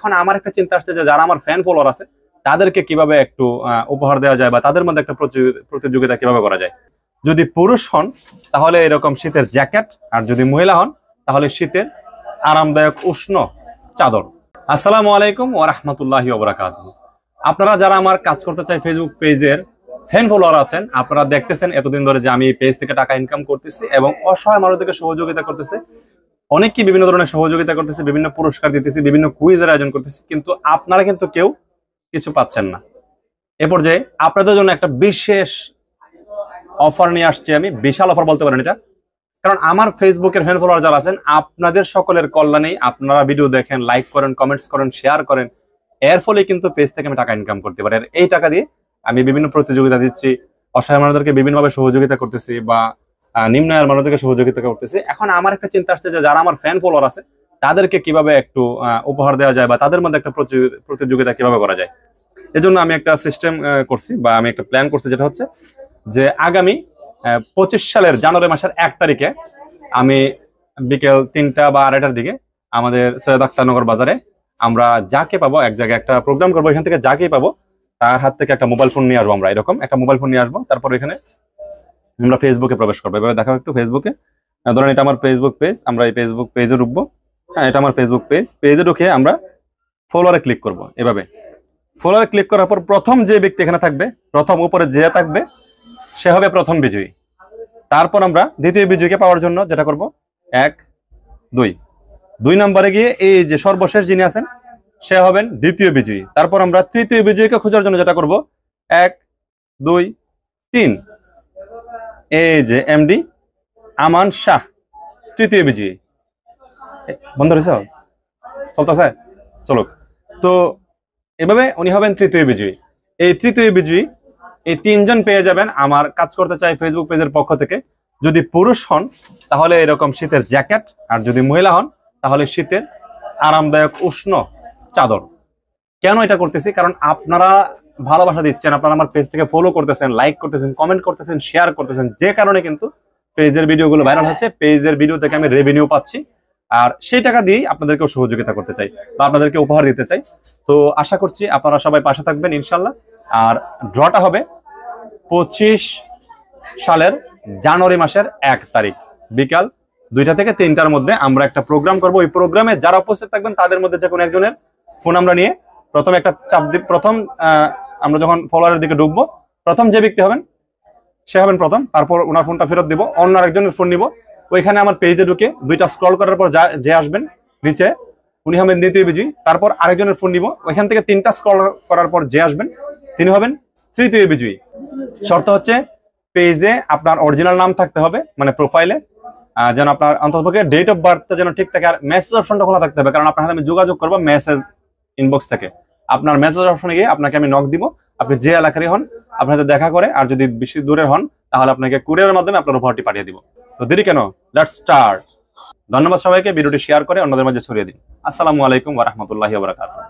এখন আমার একটা চিন্তা আসছে যে যারা আমার ফ্যান ফলোয়ার আছে তাদেরকে কিভাবে একটু উপহার দেওয়া যায় বা তাদের মধ্যে একটা প্রতিযোগিতা কিভাবে করা যায়। যদি পুরুষ হন তাহলে এরকম শীতের জ্যাকেট, আর যদি মহিলা হন তাহলে শীতের আরামদায়ক উষ্ণ চাদর। আসসালামু আলাইকুম ওয়া রাহমাতুল্লাহি ওয়া বারাকাতুহু। আপনারা যারা আমার কাজ করতে চাই ফেসবুক পেজের ফ্যান ফলোয়ার আছেন, আপনারা দেখতেছেন এতদিন ধরে যে আমি এই পেজ থেকে টাকা ইনকাম করতেছি এবং অসহায় মানুষদেরকে সহযোগিতা করতেছি। অনেককে বিভিন্ন ধরনের সহযোগিতা করতেছি, বিভিন্ন পুরস্কার দিতেছি, বিভিন্ন কুইজের আয়োজন করতেছি, কিন্তু আপনারা কিন্তু কেউ কিছু পাচ্ছেন না। এ পর্যায়ে আপনাদের জন্য একটা বিশেষ অফার নিয়ে আসছি আমি, বিশাল অফার বলতে পারেন এটা। কারণ আমার ফেসবুকের ফ্যান ফলোয়ার যারা আছেন, আপনাদের সকলের কল্যাণেই আপনারা ভিডিও দেখেন, লাইক করেন, কমেন্টস করেন, শেয়ার করেন, এর ফলে কিন্তু পেজ থেকে আমি টাকা ইনকাম করতে পারি। আর এই টাকা দিয়ে আমি বিভিন্ন প্রতিযোগিতা দিচ্ছি, অসহায় মানুষদেরকে বিভিন্নভাবে সহযোগিতা করতেছি বা নিম্ন আয়ের মানুষদেরকে সহযোগিতা করতেছি। এখন আমার একটা চিন্তা আসছে যে যারা আমার ফ্যান ফলোয়ার আছে তাদেরকে কিভাবে একটু উপহার দেওয়া যায় বা তাদের মধ্যে একটা প্রতিযোগিতা কিভাবে করা যায়। এজন্য আমি একটা সিস্টেম করছি বা আমি একটা প্ল্যান করছি, যেটা হচ্ছে যে আগামী 25 সালের জানুয়ারি মাসের 1 তারিখে আমি বিকেল 3টা বা 2:30টার দিকে আমাদের সৈয়দ আখতারনগর বাজারে আমরা যাকে পাবো এক জায়গায় একটা প্রোগ্রাম করবো। এখান থেকে যাকেই পাবো তার হাত থেকে একটা মোবাইল ফোন নিয়ে আসবো। আমরা এরকম একটা মোবাইল ফোন নিয়ে আসবো, তারপর এখানে আমরা ফেসবুকে প্রবেশ করবো। এভাবে দেখাবো একটু ফেসবুকে, ধরেন এটা আমার ফেসবুক পেজ, আমরা এই ফেসবুক পেজে ঢুকবো। হ্যাঁ, এটা আমার ফেসবুক পেজে ঢুকে আমরা ফলোয়ারে ক্লিক করবো। এভাবে ফলোয়ারে ক্লিক করার পর প্রথম যে ব্যক্তি এখানে থাকবে, প্রথম উপরে যে থাকবে সে হবে প্রথম বিজয়ী। তারপর আমরা দ্বিতীয় বিজয়ীকে পাওয়ার জন্য যেটা করব, 1 2 নম্বরে গিয়ে এই যে সর্বশেষ যিনি আছেন সে হবেন দ্বিতীয় বিজয়ী। তারপর আমরা তৃতীয় বিজয়ীকে খোঁজার জন্য যেটা করব, 1 2 3, এই যে এমডি আমান শাহ তৃতীয় বিজয়ী। বন্ধ রয়েছে, চলতেছে, চলো। তো এভাবে উনি হবেন তৃতীয় বিজয়ী। এই তৃতীয় বিজয়ী এই 3 জন পেয়ে যাবেন আমার কাজ করতে চাই ফেসবুক পেজের পক্ষ থেকে। যদি পুরুষ হন তাহলে এরকম শীতের জ্যাকেট, আর যদি মহিলা হন তাহলে শীতের আরামদায়ক উষ্ণ চাদর। কেন এটা করতেছি? কারণ আপনারা ভালোবাসা দিচ্ছেন, আপনারা আমার পেজটাকে ফলো করতেছেন, লাইক করতেছেন, কমেন্ট করতেছেন, শেয়ার করতেছেন, যে কারণে কিন্তু পেজের ভিডিওগুলো ভাইরাল হচ্ছে। পেজের ভিডিও থেকে আমি রেভিনিউ পাচ্ছি, আর সেই টাকা দিয়েই আপনাদেরকেও সহযোগিতা করতে চাই বা আপনাদেরকে উপহার দিতে চাই। তো আশা করছি আপনারা সবাই পাশে থাকবেন ইনশাল্লাহ। আর ড্রটা হবে 25 সালের জানুয়ারি মাসের 1 তারিখ বিকাল 2টা থেকে 3টার মধ্যে আমরা একটা প্রোগ্রাম করব। ওই প্রোগ্রামে যারা উপস্থিত থাকবেন তাদের মধ্যে যে কোনো একজনের ফোন আমরা নিয়ে প্রথম একটা চাপ দিব। প্রথম আমরা যখন ফলোয়ারের দিকে ঢুকবো, প্রথম যে ব্যক্তি হবেন সে হবেন প্রথম, তারপর ওনার ফোনটা ফেরত দিব, অন্য আরেকজনের ফোন নিব। ওইখানে আমার পেজে ঢুকে 2টা স্ক্রল করার পর যে আসবেন নিচে উনি হবেন দ্বিতীয় বিজয়ী। তারপর আরেকজনের ফোন নিব, ওইখান থেকে 3টা স্ক্রল করার পর যে আসবেন তিনি হবেন তৃতীয় বিজয়ী। শর্ত হচ্ছে পেজে আপনার অরিজিনাল নাম থাকতে হবে, মানে প্রোফাইলে যেন আপনার অন্ততপক্ষে ডেট অফ বার্থটা যেন ঠিক থাকে, আর মেসেজ অপশনটা খোলা থাকতে হবে। কারণ আপনার সাথে আমি যোগাযোগ করবো মেসেজ ইনবক্স থেকে। আপনার মেসেজ অপশনে গিয়ে আপনাকে আমি নক দিব, আপনি যে এলাকারই হন আপনাদের দেখা করে, আর যদি বেশি দূরের হন তাহলে আপনাকে কুরিয়ারের মাধ্যমে আপনার উপহারটি পাঠিয়ে দিব। তো দেরি কেন, লেটস স্টার্ট। ধন্যবাদ সবাইকে, ভিডিওটি শেয়ার করে অন্যদের মাঝে ছড়িয়ে দিন। আসসালামু আলাইকুম ওয়া রাহমাতুল্লাহি ওয়া বারাকাতুহু।